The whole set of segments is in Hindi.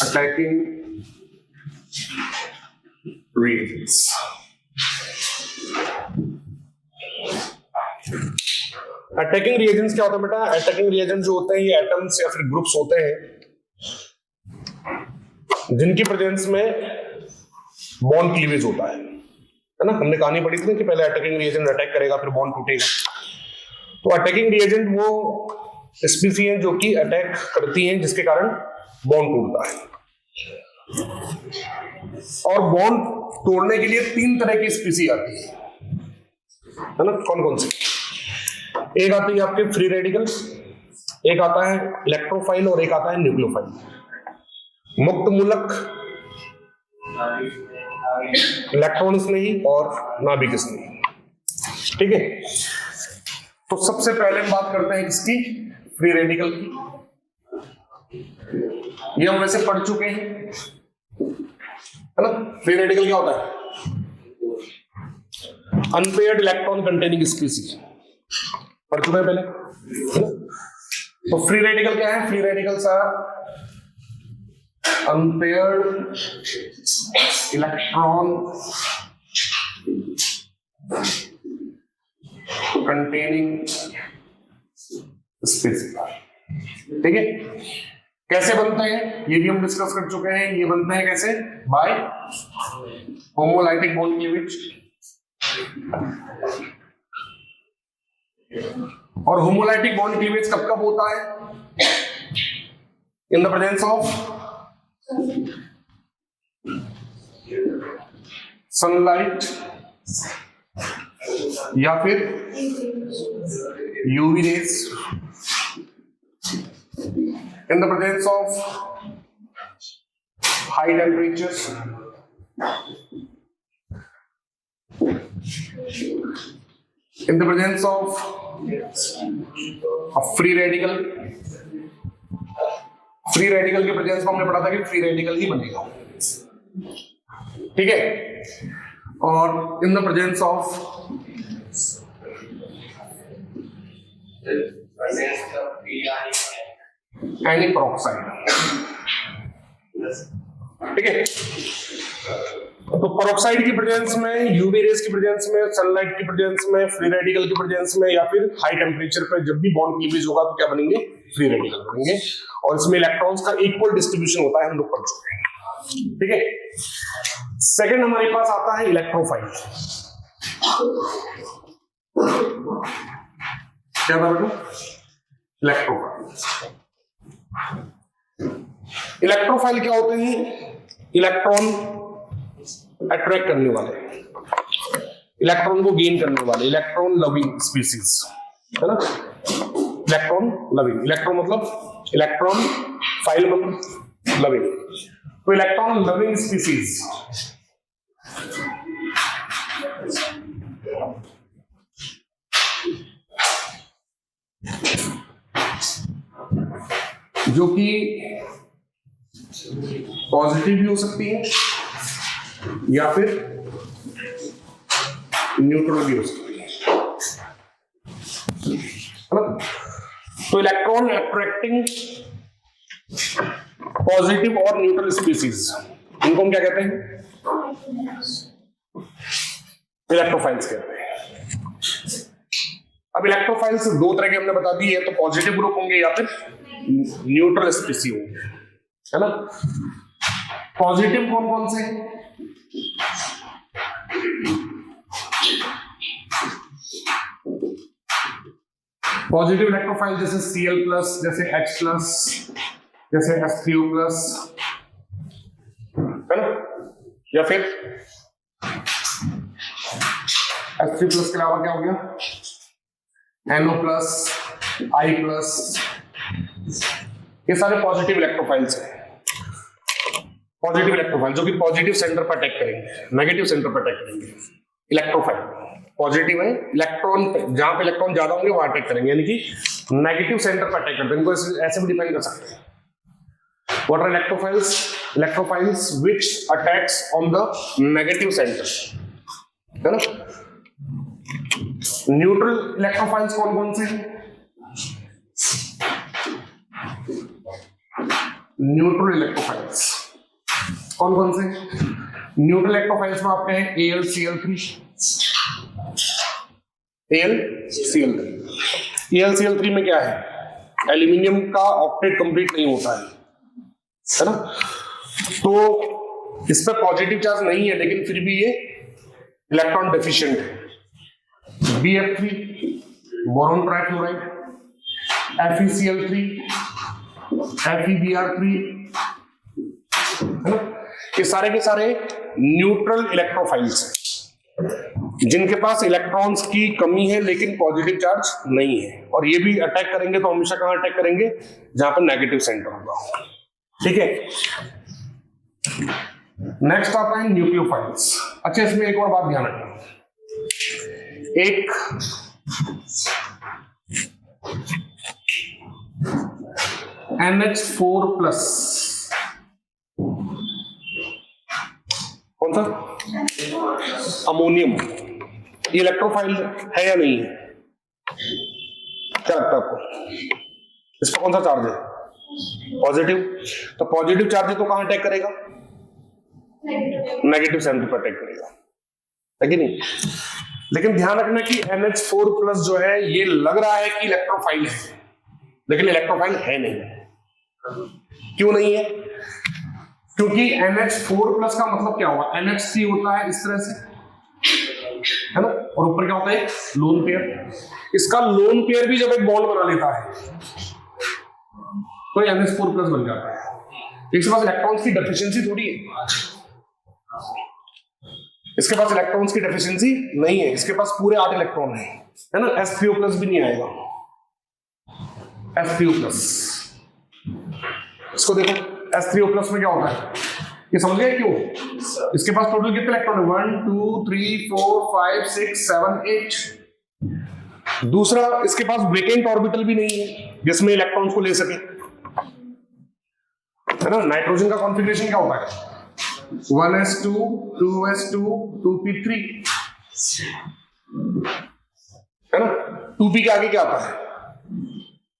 attacking reagents. अटैकिंग रिएजेंट्स क्या होता है बेटा? अटैकिंग रिएजेंट जो होते हैं ये एटम्स या फिर ग्रुप्स होते हैं जिनकी प्रेजेंस में बॉन्ड क्लीवेज होता है ना। हमने कहानी पढ़ी थी ना कि पहले अटैकिंग रिएजेंट अटैक करेगा फिर बॉन्ड टूटेगा। तो अटैकिंग रिएजेंट वो स्पीसी है जो कि अटैक करती हैं जिसके कारण बॉन्ड टूटता है। और बॉन्ड तोड़ने के लिए 3 तरह की स्पीसी आती है ना। कौन कौन सी? एक आती है आपके फ्री रेडिकल, एक आता है इलेक्ट्रोफाइल और एक आता है न्यूक्लियोफाइल। मुक्त मूलक इलेक्ट्रॉन स्नेही और नाभिक स्नेही। ठीक है, तो सबसे पहले हम बात करते हैं इसकी फ्री रेडिकल की। ये हम वैसे पढ़ चुके हैं है ना। फ्री रेडिकल क्या होता है? अनपेयर्ड इलेक्ट्रॉन कंटेनिंग स्पीसीज, पढ़ चुके हैं पहले। तो फ्री रेडिकल क्या है? Free radicals are unpaired electron containing species. ठीक है, कैसे बनते हैं ये भी हम डिस्कस कर चुके हैं। ये बनते हैं कैसे? By homolytic bond cleavage. और होमोलाइटिक बॉन्ड क्लीवेज कब कब होता है? In the presence of sunlight या फिर UV rays, in the presence of high temperatures, in the presence of a free radical। Free radical के प्रेजेंस में हमने पढ़ा था कि फ्री रेडिकल ही बनेगा। ठीक है, और इन the presence of any peroxide. ठीक है, तो पेरोक्साइड की प्रेजेंस में, यूवी रेज की प्रेजेंस में, सनलाइट की प्रेजेंस में, फ्री रेडिकल की प्रेजेंस में या फिर हाई टेम्परेचर पे जब भी बॉन्ड क्लीवेज होगा तो क्या बनेंगे? फ्री रेडिकल बनेंगे। और इसमें इलेक्ट्रॉन्स का इक्वल डिस्ट्रीब्यूशन होता है, हम लोग पढ़ चुके हैं। ठीक है, सेकंड हमारे पास आता है इलेक्ट्रोफाइल। क्या था बेटा? इलेक्ट्रोफाइल। इलेक्ट्रोफाइल क्या होते हैं? इलेक्ट्रॉन अट्रैक्ट करने वाले, इलेक्ट्रॉन को गेन करने वाले, इलेक्ट्रॉन लविंग स्पीसीज है ना। इलेक्ट्रॉन लविंग, इलेक्ट्रॉन मतलब इलेक्ट्रॉन, फाइल मतलब लविंग। तो इलेक्ट्रॉन लविंग स्पीसीज जो कि पॉजिटिव भी हो सकती है या फिर न्यूट्रल भी हो सकती है ना। तो इलेक्ट्रॉन अट्रैक्टिंग पॉजिटिव और न्यूट्रल स्पीसीज, इनको हम क्या कहते हैं? इलेक्ट्रोफाइल्स कहते हैं। अब इलेक्ट्रोफाइल्स 2 तरह के हमने बता दी है, तो पॉजिटिव ग्रुप होंगे या फिर न्यूट्रल स्पीसी होंगे, है ना। पॉजिटिव कौन कौन से? पॉजिटिव इलेक्ट्रोफाइल जैसे Cl+, जैसे H+, जैसे H3O+, है ना, या फिर H3+ के अलावा क्या हो गया? NO+, I+, ये सारे पॉजिटिव इलेक्ट्रोफाइल्स हैं। पॉजिटिव इलेक्ट्रोफाइल जो कि पॉजिटिव सेंटर पर अटैक करेंगे, नेगेटिव सेंटर पर अटैक करेंगे। इलेक्ट्रोफाइल पॉजिटिव है, इलेक्ट्रॉन जहां पे इलेक्ट्रॉन ज्यादा होंगे वहां अटैक करेंगे, यानी कि नेगेटिव सेंटर पर अटैक करते हैं। इनको ऐसे भी डिफाइन कर सकते हैं। What are electrophiles? Electrophiles which attacks on the negative centre, है ना। न्यूट्रल इलेक्ट्रोफाइल्स कौन कौन से हैं? Neutral electrophiles. कौन कौन से न्यूट्रल इलेक्ट्रोफाइल्स में आपके हैं AlCl3, AlCl3। AlCl3 में क्या है, एल्यूमिनियम का ऑक्टेट कंप्लीट नहीं होता है ना, तो इस पर पॉजिटिव चार्ज नहीं है लेकिन फिर भी ये इलेक्ट्रॉन डेफिशिएंट है। BF3 boron trifluoride, FeCl3, FeBr3 है ना, ये सारे के सारे न्यूट्रल इलेक्ट्रोफाइल्स हैं जिनके पास इलेक्ट्रॉन्स की कमी है लेकिन पॉजिटिव चार्ज नहीं है, और ये भी अटैक करेंगे तो हमेशा कहां अटैक करेंगे, जहां पर नेगेटिव सेंटर होगा। ठीक है, नेक्स्ट आता है न्यूक्लियोफाइल्स। अच्छा, इसमें एक और बात ध्यान रखना, एक NH4+, कौन सा, अमोनियम, ये इलेक्ट्रोफाइल है या नहीं है, क्या लगता है आपको, इस पर कौन सा चार्ज है, पॉजिटिव, तो पॉजिटिव चार्ज है तो कहां अटैक करेगा, नेगेटिव सेंटर पर अटैक करेगा, है कि नहीं। लेकिन ध्यान रखना कि NH4+ जो है ये लग रहा है कि इलेक्ट्रोफाइल है लेकिन इलेक्ट्रोफाइल है नहीं। क्यों नहीं है, क्योंकि NH4+ का मतलब क्या हुआ, NH3 होता है इस तरह से, है ना, और ऊपर क्या होता है, लोन पेयर। इसका लोन पेयर भी जब एक बॉन्ड बना लेता है तो NH4+ बन जाता है। इसके पास इलेक्ट्रॉन्स की डेफिशिएंसी थोड़ी है, इसके पास इलेक्ट्रॉन्स की डेफिशिएंसी नहीं है, इसके पास पूरे 8 इलेक्ट्रॉन है ना, H3O+ भी नहीं आएगा, H3O+। इसको देखो, H3O+ में क्या होता है, ये समझ गए क्यों, इसके पास टोटल कितने इलेक्ट्रॉन है, 1 2 3 4 5 6 7 8। दूसरा, इसके पास वेकेंट ऑर्बिटल भी नहीं है जिसमें इलेक्ट्रॉन्स को ले सके, है ना। नाइट्रोजन का कॉन्फ़िगरेशन क्या होता है, 1s2 2s2 2p3, है ना। 2p के आगे क्या आता है,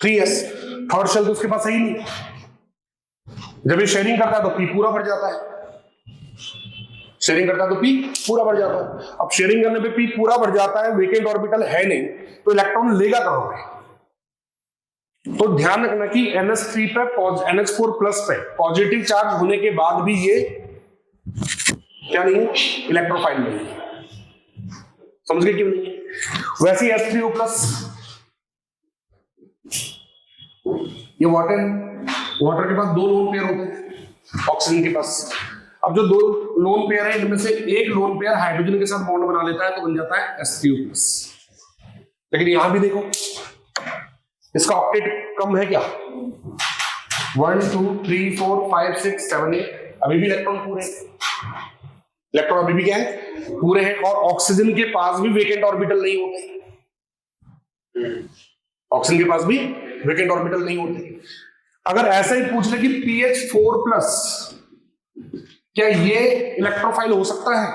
3s, थर्ड शेल तो उसके पास है ही नहीं। जब ये शेयरिंग करता है तो p पूरा भर जाता है, शेयरिंग करता है तो p पूरा भर जाता है। अब शेयरिंग करने पे p पूरा भर जाता है, वेकेंट ऑर्बिटल है नहीं, तो इलेक्ट्रॉन लेगा कहां पे, तो ध्यान रखना कि NH3 पे NH4+ पे पॉजिटिव चार्ज होने के बाद भी ये क्या नहीं है, इलेक्ट्रोफाइल नहीं है। समझ गए क्यों नहीं है। वैसे ही H3O+, ये वाटर के पास 2 लोन पेयर होते हैं ऑक्सीजन के पास। अब जो 2 लोन पेयर है इनमें से एक लोन पेयर हाइड्रोजन के साथ बॉन्ड बना लेता है तो बन जाता है H3O+। लेकिन यहां भी देखो, इसका ऑक्टेट कम है क्या, 1 2 3 4 5 6 7 8, अभी भी इलेक्ट्रॉन पूरे हैं, इलेक्ट्रॉन अभी भी क्या है, पूरे हैं। और ऑक्सीजन के पास भी वेकेंट ऑर्बिटल नहीं होते, ऑक्सीजन के पास भी वेकेंट ऑर्बिटल नहीं होते। अगर ऐसा ही पूछ ले कि PH4+, क्या ये इलेक्ट्रोफाइल हो सकता है,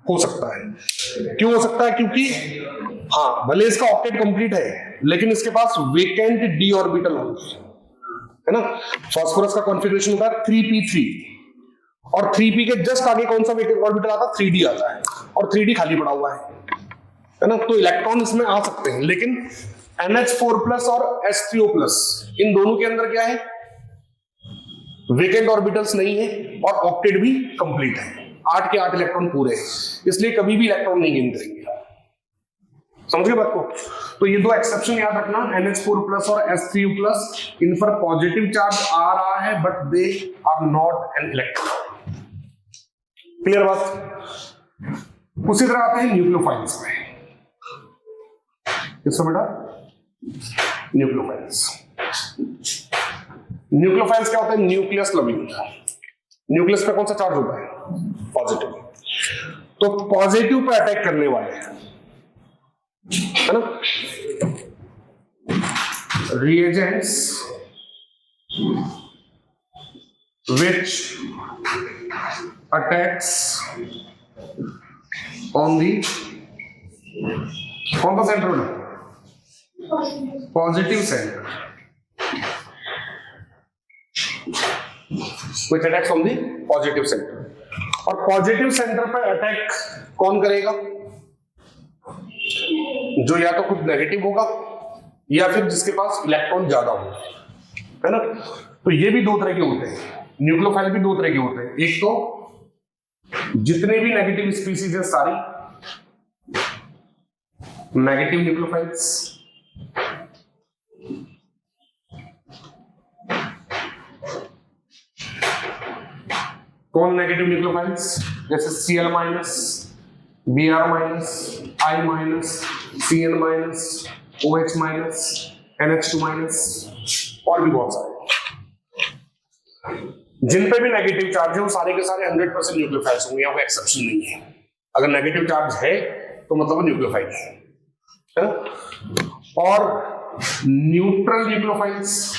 हो सकता है। क्यों हो सकता है, क्योंकि हाँ, भले इसका ऑक्टेट कंप्लीट है लेकिन इसके पास वेकेंट d ऑर्बिटल होंगे, है ना। फास्फोरस का कॉन्फ़िगरेशन होता है 3p3, और 3p के जस्ट आगे कौन सा वेकेंट ऑर्बिटल आता है, 3d आता है, और 3d खाली पड़ा हुआ है ना। तो इलेक्ट्रॉन इसमें आ सकते हैं, लेकिन NH4+ और H3O+, इन दोनों के अंदर क्या है, वेकेंट ऑर्बिटल्स नहीं है और ऑक्टेट भी कंप्लीट है, 8 के 8 इलेक्ट्रॉन पूरे हैं, इसलिए कभी भी इलेक्ट्रॉन नहीं गेन करेंगे। समझ गए बात को। तो ये 2 एक्सेप्शन याद रखना, NH4+ और H3O+, इन पर पॉजिटिव चार्ज आ रहा है but they are not an electron. Clear बात। उसी तरह आते हैं न्यूक्लियोफाइल्स में, किसको बेटा, न्यूक्लियोफाइल्स। न्यूक्लियोफाइल्स क्या होता है, न्यूक्लियस लविंग। न्यूक्लियस पे कौन सा चार्ज होता है, पॉजिटिव। तो पॉजिटिव पे अटैक करने वाले हैं, है ना, reagents which attacks on the, कौन सा सेंटर होना, positive centre. Which attacks on the positive centre. और पॉजिटिव सेंटर पर अटैक कौन करेगा? जो या तो खुद नेगेटिव होगा या फिर जिसके पास इलेक्ट्रॉन ज्यादा होगा, है ना। तो ये भी दो तरह के होते हैं, न्यूक्लियोफाइल भी दो तरह के होते हैं। एक तो जितने भी नेगेटिव स्पीसीज है सारी नेगेटिव न्यूक्लियोफाइल्स, कौन नेगेटिव न्यूक्लियोफाइल्स? जैसे Cl minus, Br minus, I minus, Cn minus, OH minus, NH2 minus और भी बहुत सारे। जिन पे भी नेगेटिव चार्ज है वो सारे के सारे 100% न्यूक्लियोफाइल्स होंगे, यहाँ कोई एक्सेप्शन नहीं है। अगर नेगेटिव चार्ज है तो मतलब न्यूक्लियोफाइल है ना? और न्यूट्रल न्यूक्लियोफाइल्स,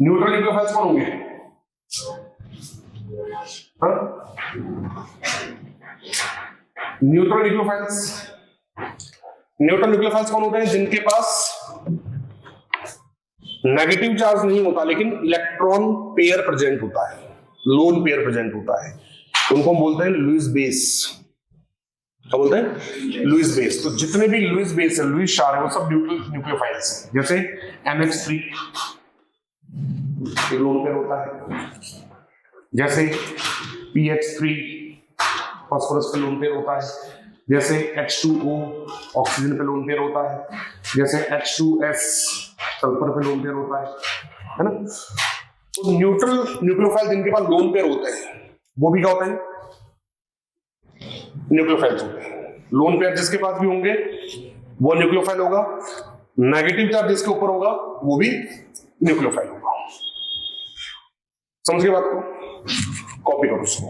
न्यूट्रल न्यूक्लियोफाइल्स कौन होंगे? न्यूट्रल न्यूक्लियोफाइल्स कौन होते हैं? जिनके पास नेगेटिव चार्ज नहीं होता लेकिन इलेक्ट्रॉन पेयर प्रेजेंट होता है, लोन पेयर प्रेजेंट होता है, उनको हम बोलते हैं लुईस बेस। क्या बोलते हैं? Lewis base. तो जितने भी लुईस बेस है, लुईस स्टार है, वो सब न्यूट्रल न्यूक्लियोफाइल्स हैं। जैसे NH3 लोन पेयर होता है, जैसे PH3 फास्फोरस पे लोन पेयर होता है, जैसे H2O ऑक्सीजन पे लोन पेयर होता है, जैसे H2S सल्फर पे लोन पेयर होता है ना। तो न्यूट्रल न्यूक्लियोफाइल जिनके पास लोन पेयर होते हैं वो भी क्या होते हैं? न्यूक्लियोफाइल्स होते हैं। लोन पेयर जिसके पास भी होंगे वो न्यूक्लियोफाइल होगा, नेगेटिव चार्ज जिसके ऊपर होगा वो भी न्यूक्लियोफाइल होगा। समझ गए बात को? कॉपी करो उसको।